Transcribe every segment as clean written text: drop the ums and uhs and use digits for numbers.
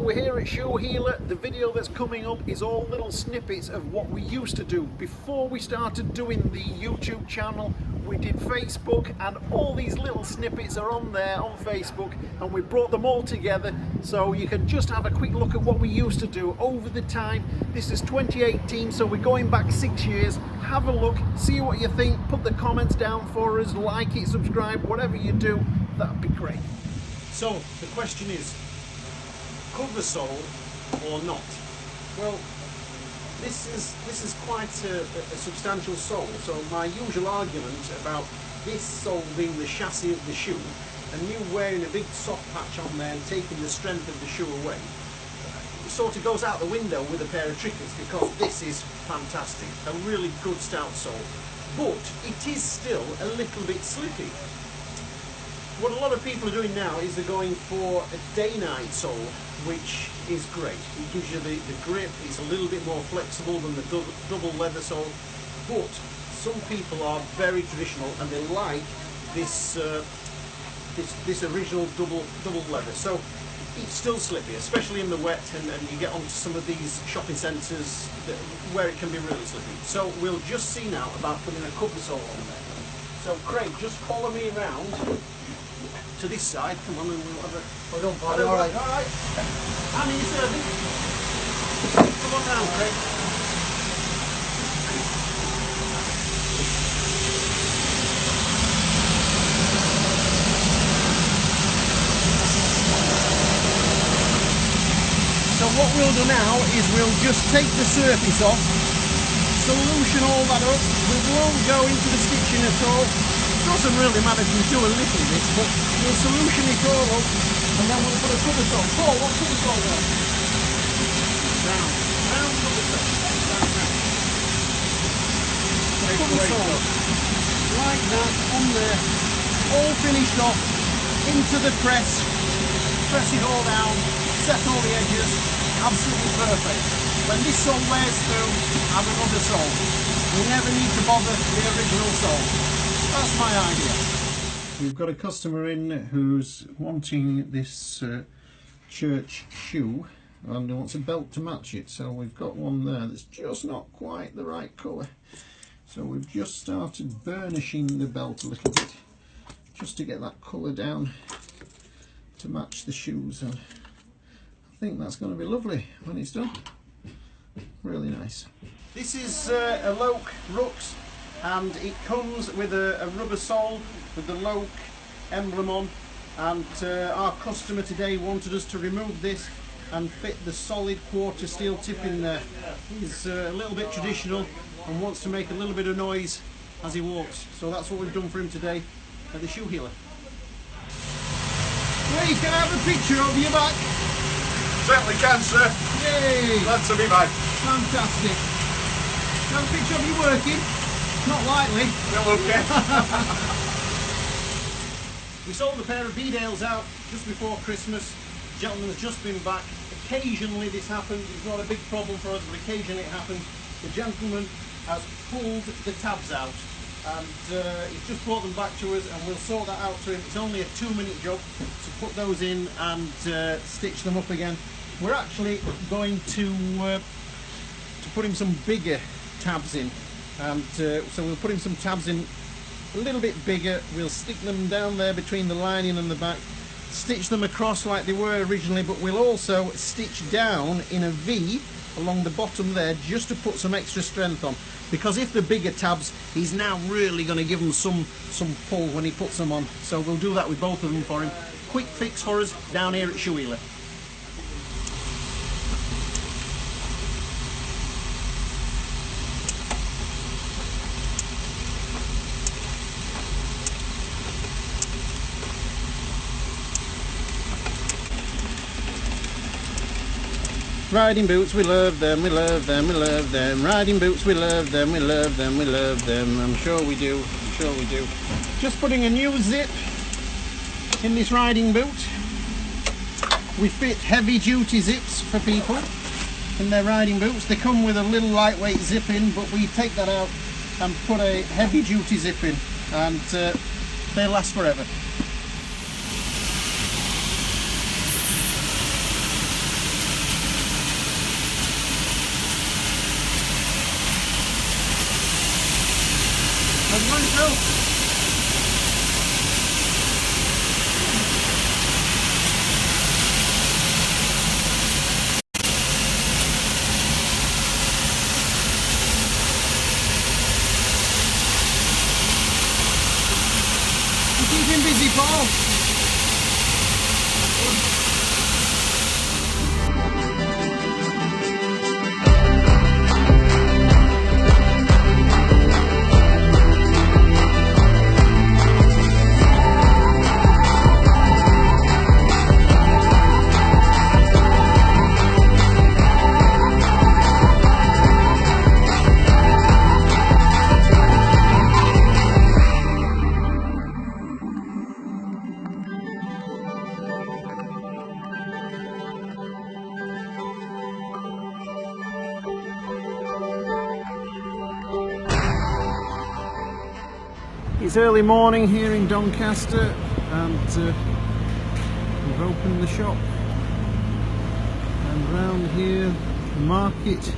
we're here at Shoe Healer. The video that's coming up is all little snippets of what we used to do. Before we started doing the YouTube channel, we did Facebook, and all these little snippets are on there on Facebook, and we brought them all together so you can just have a quick look at what we used to do over the time. This is 2018, so we're going back 6 years. Have a look, see what you think, put the comments down for us, like it, subscribe, whatever you do, that'd be great. So the question is, cover sole or not? Well, this is quite a substantial sole, so my usual argument about this sole being the chassis of the shoe and you wearing a big soft patch on there and taking the strength of the shoe away sort of goes out the window with a pair of trickers, because this is fantastic, a really good stout sole, but it is still a little bit slippy. What a lot of people are doing now is they're going for a day-night sole, which is great. It gives you the grip, it's a little bit more flexible than the double leather sole, but some people are very traditional and they like this this original double leather. So it's still slippy, especially in the wet, and you get onto some of these shopping centres where it can be really slippy. So we'll just see now about putting a cover sole on there. So Craig, just follow me around to this side. Come on, and we'll have a... Oh, don't bother, alright. Alright. How many serving? Come on down, Craig. So what we'll do now is we'll just take the surface off, solution all that up. We won't go into the stitching at all. It doesn't really matter if we do a little bit, but we'll solution it all up and then we'll put a cover sole. Paul, what cover sole there? Round. Round cover sole. The cover sole. Like that, on there. All finished off. Into the press. Press it all down. Set all the edges. Absolutely perfect. When this sole wears through, have another sole. You never need to bother the original sole. That's my idea. We've got a customer in who's wanting this church shoe and wants a belt to match it. So we've got one there that's just not quite the right colour. So we've just started burnishing the belt a little bit, just to get that colour down to match the shoes. And I think that's going to be lovely when it's done. Really nice. This is a Loke Rux, and it comes with a rubber sole with the Loke emblem on, and our customer today wanted us to remove this and fit the solid quarter steel tip in there. He's a little bit traditional and wants to make a little bit of noise as he walks, so that's what we've done for him today at the Shoe Healer. Ray, can I have a picture of your back? Certainly can, sir. Yay! Glad to be back. Fantastic. Can I have a picture of you working? Not likely. Well, okay. We sold a pair of B-Dales out just before Christmas. The gentleman has just been back. Occasionally this happens. It's not a big problem for us, but occasionally it happens. The gentleman has pulled the tabs out, and he's just brought them back to us, and we'll sort that out to him. It's only a 2-minute job to put those in and stitch them up again. We're actually going to put him some bigger tabs in, and so we'll put him some tabs in a little bit bigger. We'll stick them down there between the lining and the back, stitch them across like they were originally, but we'll also stitch down in a V along the bottom there, just to put some extra strength on, because if they're bigger tabs, he's now really going to give them some pull when he puts them on. So we'll do that with both of them for him. Quick fix for us down here at Shoe Healer. Riding boots, we love them, we love them, we love them. Riding boots, we love them, we love them, we love them. I'm sure we do, I'm sure we do. Just putting a new zip in this riding boot. We fit heavy duty zips for people in their riding boots. They come with a little lightweight zip in, but we take that out and put a heavy duty zip in, and they last forever. 。 . 。 . 。 . 。 . . . . . . . . . . . . . . . . . . . . . . . . . . . . . . . . . 。 . 。 . . 。 . . . 。 . 。going through. Keep him busy, Paul. It's early morning here in Doncaster and we've opened the shop, and round here the market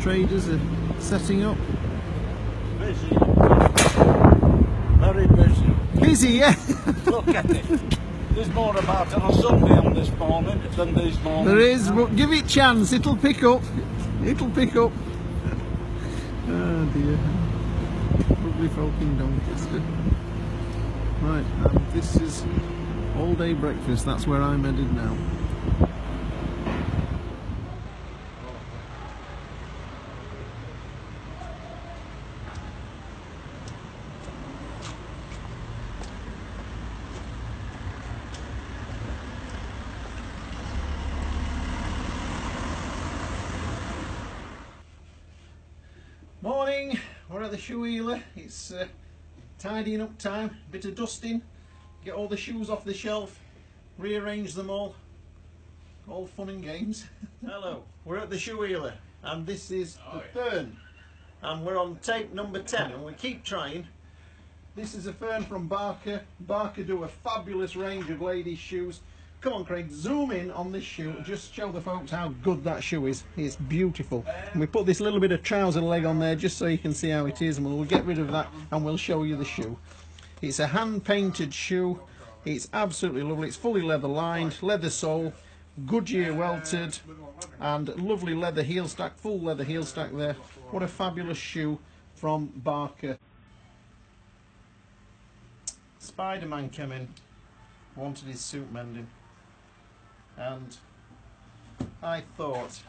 traders are setting up. Busy. Very busy. Busy, yeah. Look at it. There's more about it on Sunday on this morning than these mornings. There is, but give it a chance, it'll pick up. It'll pick up. Oh dear. Lovely folk in Doncaster. Right, and this is all day breakfast, that's where I'm headed now. Morning, we're at the shoe healer. It's tidying up time, bit of dusting, get all the shoes off the shelf, rearrange them all fun and games. Hello, we're at the shoe healer and this is the Fern, and we're on tape number 10 and we keep trying. This is a Fern from Barker. Barker do a fabulous range of ladies' shoes. Come on Craig, zoom in on this shoe, just show the folks how good that shoe is. It's beautiful. And we put this little bit of trouser leg on there just so you can see how it is, and we'll get rid of that and we'll show you the shoe. It's a hand painted shoe, it's absolutely lovely, it's fully leather lined, leather sole, Goodyear welted, and lovely leather heel stack, full leather heel stack there. What a fabulous shoe from Barker. Spider-Man came in, wanted his suit mending, and I thought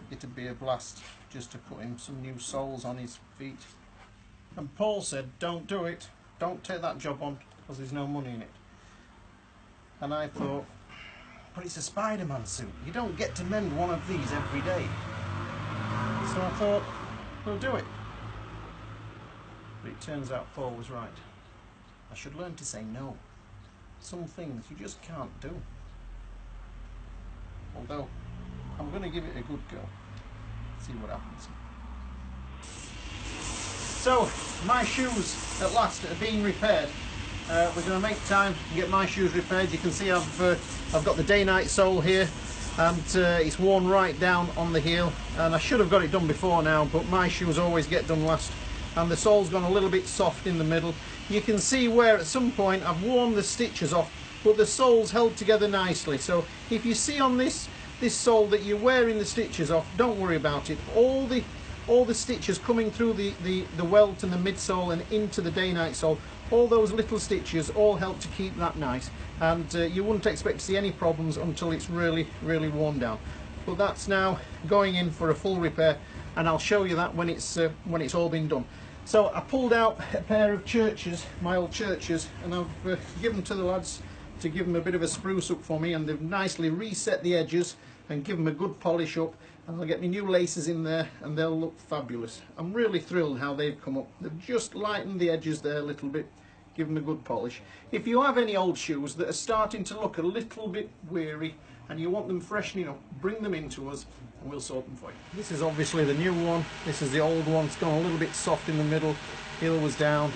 it'd be a blast just to put him some new soles on his feet. And Paul said, don't do it, don't take that job on because there's no money in it. And I thought, but it's a Spider-Man suit, you don't get to mend one of these every day. So I thought, we'll do it. But it turns out Paul was right. I should learn to say no. Some things you just can't do. Although, I'm going to give it a good go. See what happens. So, my shoes at last are being repaired. We're going to make time to get my shoes repaired. You can see I've got the day-night sole here, and it's worn right down on the heel. And I should have got it done before now, but my shoes always get done last. And the sole's gone a little bit soft in the middle. You can see where at some point I've worn the stitches off, but the sole's held together nicely. So if you see on this sole that you're wearing the stitches off, don't worry about it. All the stitches coming through the welt and the midsole and into the day-night sole, all those little stitches all help to keep that nice, and you wouldn't expect to see any problems until it's really worn down. But that's now going in for a full repair, and I'll show you that when it's all been done. So I pulled out a pair of churches, my old churches, and I've given them to the lads to give them a bit of a spruce up for me, and they've nicely reset the edges and give them a good polish up, and I'll get my new laces in there and they'll look fabulous. I'm really thrilled how they've come up. They've just lightened the edges there a little bit, give them a good polish. If you have any old shoes that are starting to look a little bit weary and you want them freshening up, bring them in to us and we'll sort them for you. This is obviously the new one, this is the old one. It's gone a little bit soft in the middle, heel was down,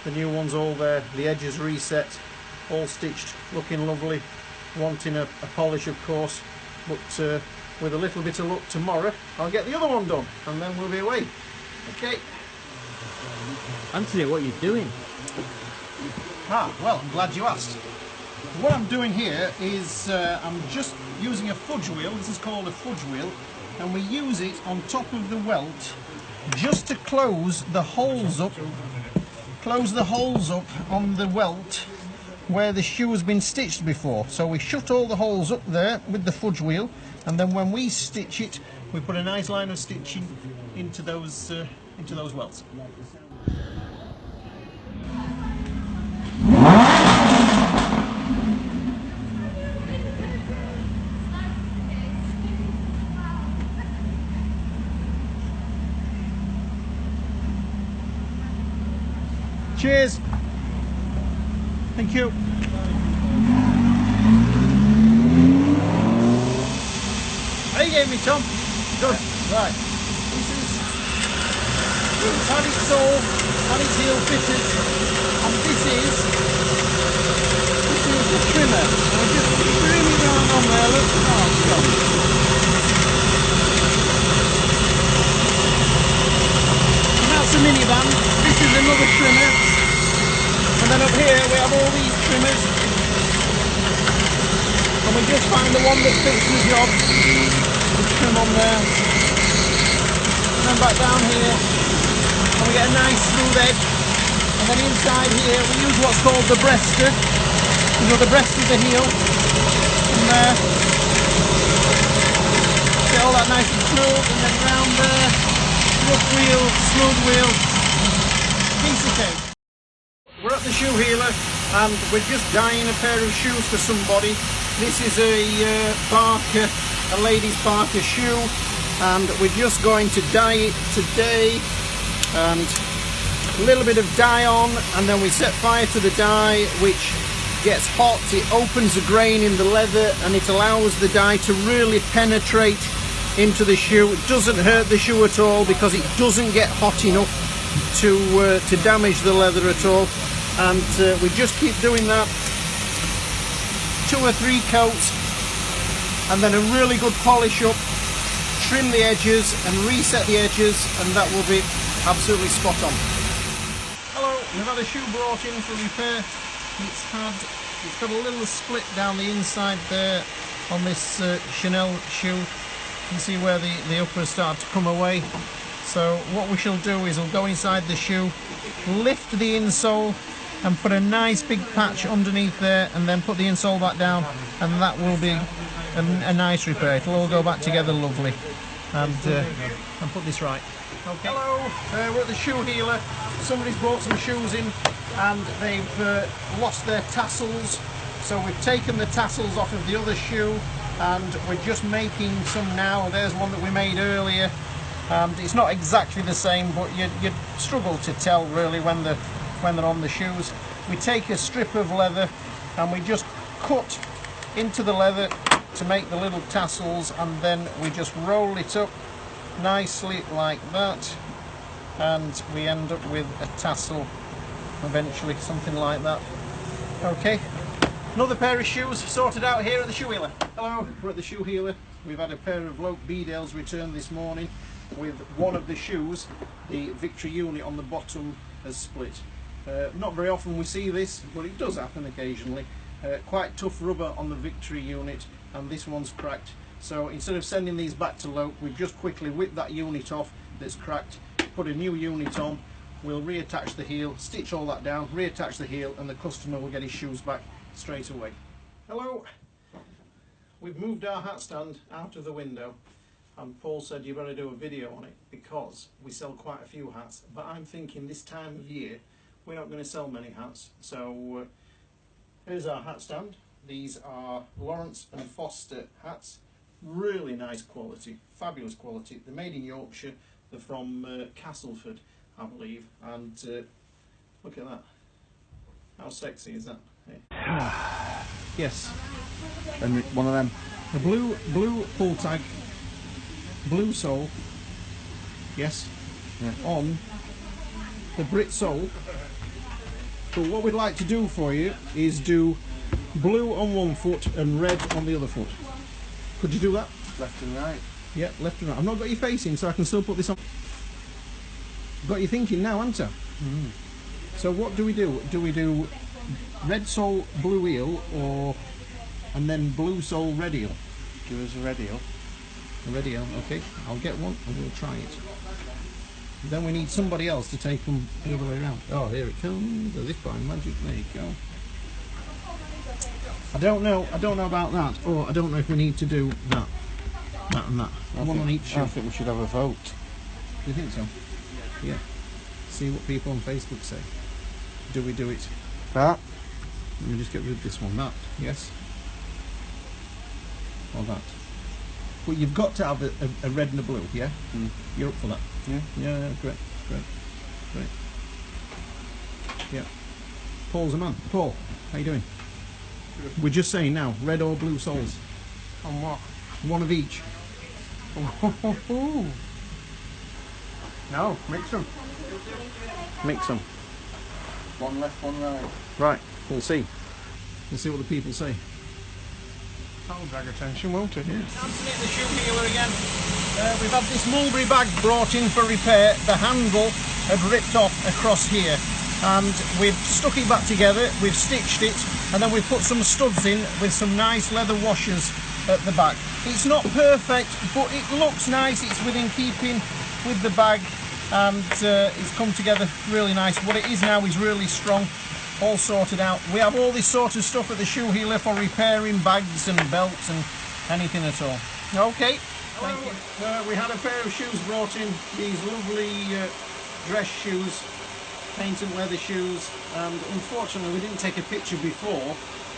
the new one's all there, the edges reset, all stitched, looking lovely, wanting a polish of course, but with a little bit of luck tomorrow I'll get the other one done and then we'll be away. Okay. Antony, what are you doing? Ah, well, I'm glad you asked. What I'm doing here is I'm just using a fudge wheel. This is called a fudge wheel, and we use it on top of the welt just to close the holes up. Close the holes up on the welt where the shoe has been stitched before. So we shut all the holes up there with the fudge wheel, and then when we stitch it, we put a nice line of stitching into those welts. Cheers. Thank you. How you gave me, Tom? Good. Right. It's had its sole and its heel fitted, and this is the trimmer. I'm just trimming around on there. Look. Oh, God. And that's a minivan. This is another trimmer. And then up here we have all these trimmers, and we just find the one that fits the job, the trim on there, and then back down here, and we get a nice smooth edge, and then inside here we use what's called the breaster, you know, the breast of the heel, and there, get all that nice and smooth, and then round there, rough wheel, smooth wheel, piece of cake. We're at the shoe healer and we're just dyeing a pair of shoes for somebody. This is a Parker, a lady's Parker shoe, and we're just going to dye it today, and a little bit of dye on, and then we set fire to the dye, which gets hot. It opens a grain in the leather and it allows the dye to really penetrate into the shoe. It doesn't hurt the shoe at all because it doesn't get hot enough to damage the leather at all. And we just keep doing that, 2 or 3 coats, and then a really good polish up, trim the edges and reset the edges, and that will be absolutely spot on. Hello, we've had a shoe brought in for repair. It's got a little split down the inside there on this Chanel shoe. You can see where the uppers start to come away. So what we shall do is we'll go inside the shoe, lift the insole and put a nice big patch underneath there, and then put the insole back down, and that will be a nice repair. It'll all go back together lovely, and put this right. Okay. Hello, we're at the shoe healer. Somebody's brought some shoes in and they've lost their tassels, so we've taken the tassels off of the other shoe and we're just making some now. There's one that we made earlier. It's not exactly the same, but you'd struggle to tell really when they're on the shoes. We take a strip of leather and we just cut into the leather to make the little tassels, and then we just roll it up nicely like that, and we end up with a tassel eventually, something like that. Okay, another pair of shoes sorted out here at the shoe healer. Hello, we're at the shoe healer. We've had a pair of Loke Beedales returned this morning with one of the shoes, the victory unit on the bottom has split. Not very often we see this, but it does happen occasionally. Quite tough rubber on the victory unit, and this one's cracked. So instead of sending these back to Loke, we've just quickly whipped that unit off that's cracked, put a new unit on, we'll reattach the heel, stitch all that down, reattach the heel, and the customer will get his shoes back straight away. Hello, we've moved our hat stand out of the window, and Paul said you better do a video on it because we sell quite a few hats, but I'm thinking this time of year we're not going to sell many hats. So here's our hat stand. These are Lawrence and Foster hats, really nice quality, fabulous quality. They're made in Yorkshire, they're from Castleford I believe, and look at that, how sexy is that? Hey. Yes, And one of them. the blue pull tag, blue sole, yes, Yeah. on the Brit sole. But what we'd like to do for you is do blue on one foot and red on the other foot. Could you do that? Left and right. Yeah, left and right. I've not got you facing, so I can still put this on. Got you thinking now, haven't I? So what do we do? Do we do red sole, blue eel, or and then blue sole, red eel? Give us a red eel. A red eel, okay. I'll get one and we'll try it. Then we need somebody else to take them the other way around. Oh, here it comes. As if by magic. There you go. I don't know about that. Or I don't know if we need to do that. That and that. One on each shoe. I think we should have a vote. Do you think so? Yeah. See what people on Facebook say. Do we do it? That? Let me just get rid of this one. That, yes. Or that. But you've got to have a red and a blue, yeah? You're up for that? Yeah. Yeah, great. Yeah. Paul's a man. Paul, how you doing? We're just saying now, red or blue soles? On what? One of each. No, mix them. Mix them. One left, one right. Right, we'll see. We'll see what the people say. That'll drag attention, won't it? Yeah. Antony the shoe healer again. We've had this mulberry bag brought in for repair. The handle had ripped off across here, and we've stuck it back together, we've stitched it, and then we've put some studs in with some nice leather washers at the back. It's not perfect, but it looks nice. It's within keeping with the bag, and it's come together really nice. What it is now is really strong, all sorted out. We have all this sort of stuff at the shoe healer for repairing bags and belts and anything at all. Okay, thank you. We had a pair of shoes brought in, these lovely dress shoes, painted leather shoes, and unfortunately we didn't take a picture before,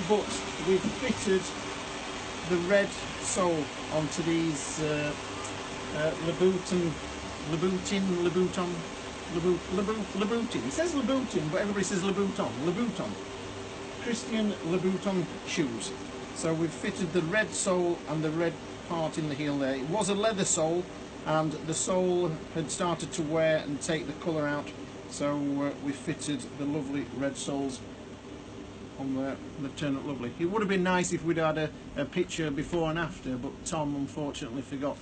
but we've fitted the red sole onto these Louboutin. It says Louboutin, but everybody says Louboutin. Christian Louboutin shoes. So we've fitted the red sole and the red part in the heel there. It was a leather sole, and the sole had started to wear and take the colour out. So we fitted the lovely red soles on there, and they've turned out lovely. It would have been nice if we'd had a picture before and after, but Tom unfortunately forgot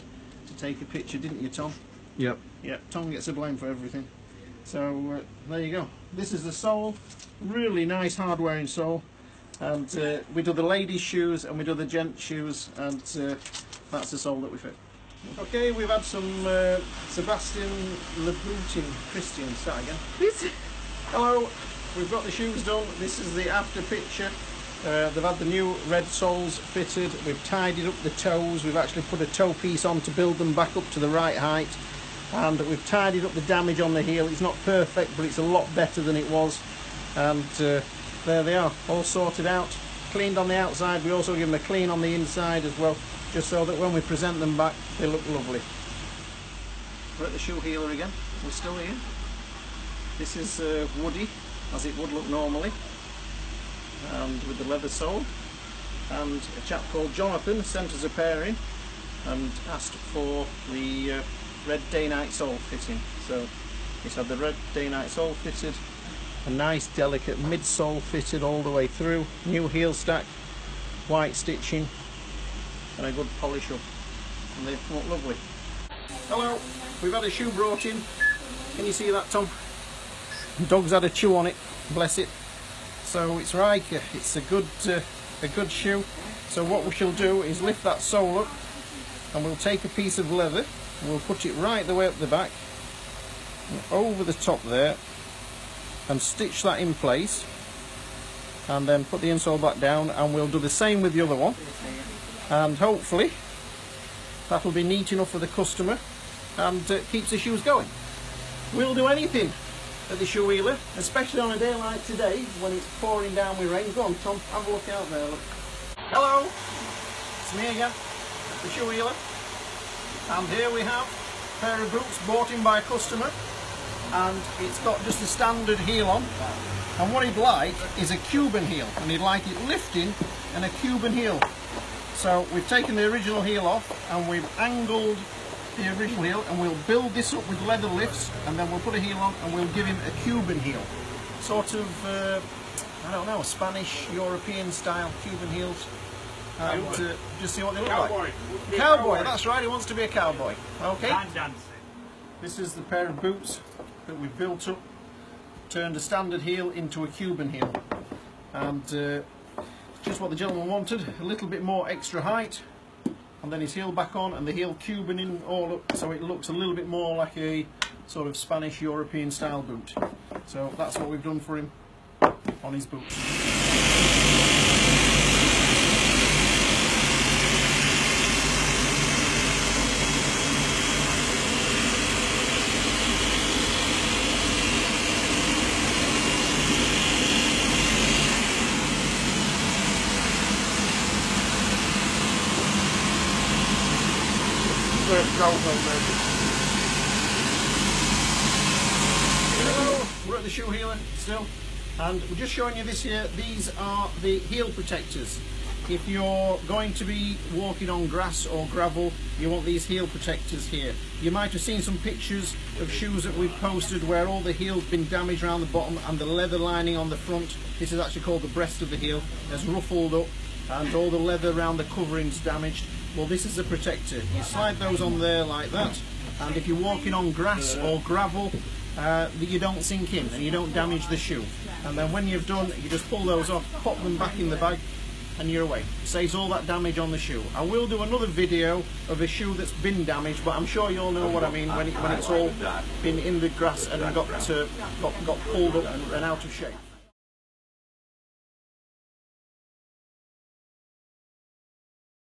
to take a picture, didn't you, Tom? Yep. Yeah, Tom gets the blame for everything. So there you go. This is the sole, really nice hard wearing sole, and we do the ladies' shoes and we do the gents' shoes, and that's the sole that we fit. Okay, we've had some Sebastian Louboutin Christian. Start again. Hello, we've got the shoes done. This is the after picture. They've had the new red soles fitted. We've tidied up the toes. We've actually put a toe piece on to build them back up to the right height. And we've tidied up the damage on the heel. It's not perfect, but it's a lot better than it was. And there they are, all sorted out, cleaned on the outside. We also give them a clean on the inside as well, just so that when we present them back, they look lovely. We're at the shoe healer again. We're still here. This is woody, as it would look normally, and with the leather sole. And a chap called Jonathan sent us a pair in and asked for the red day-night sole fitting. So he's had the red day-night sole fitted, a nice delicate midsole fitted all the way through, new heel stack, white stitching, and a good polish up, and they look lovely. Hello, we've had a shoe brought in. Can you see that, Tom? The dog's had a chew on it, bless it. So it's Riker. It's a good shoe. So what we shall do is lift that sole up, and we'll take a piece of leather. We'll put it right the way up the back, and over the top there, and stitch that in place, and then put the insole back down, and we'll do the same with the other one, and hopefully that'll be neat enough for the customer and keeps the shoes going. We'll do anything at the shoe healer, especially on a day like today when it's pouring down with rain. Go on, Tom, have a look out there. Look. Hello, it's me again, the shoe healer. And here we have a pair of boots bought in by a customer, and it's got just a standard heel on, and what he'd like is a Cuban heel, and he'd like it lifting and a Cuban heel. So we've taken the original heel off and we've angled the original heel, and we'll build this up with leather lifts, and then we'll put a heel on and we'll give him a Cuban heel. Sort of, I don't know, Spanish, European style Cuban heels. And just see what they look like. Cowboy, that's right, he wants to be a cowboy. Okay. And dancing. This is the pair of boots that we've built up, turned a standard heel into a Cuban heel, and just what the gentleman wanted, a little bit more extra height, and then his heel back on and the heel Cubaning all up so it looks a little bit more like a sort of Spanish European style boot. So that's what we've done for him on his boots. Hello, we're at the shoe healer still, and we're just showing you this here. These are the heel protectors. If you're going to be walking on grass or gravel, you want these heel protectors here. You might have seen some pictures of shoes that we've posted where all the heel's been damaged around the bottom and the leather lining on the front, this is actually called the breast of the heel, has ruffled up and all the leather around the covering's damaged. Well, this is a protector. You slide those on there like that, and if you're walking on grass or gravel, you don't sink in and you don't damage the shoe. And then when you've done, you just pull those off, pop them back in the bag, and you're away. Saves all that damage on the shoe. I will do another video of a shoe that's been damaged, but I'm sure you all know what I mean when it's all been in the grass and got pulled up and out of shape.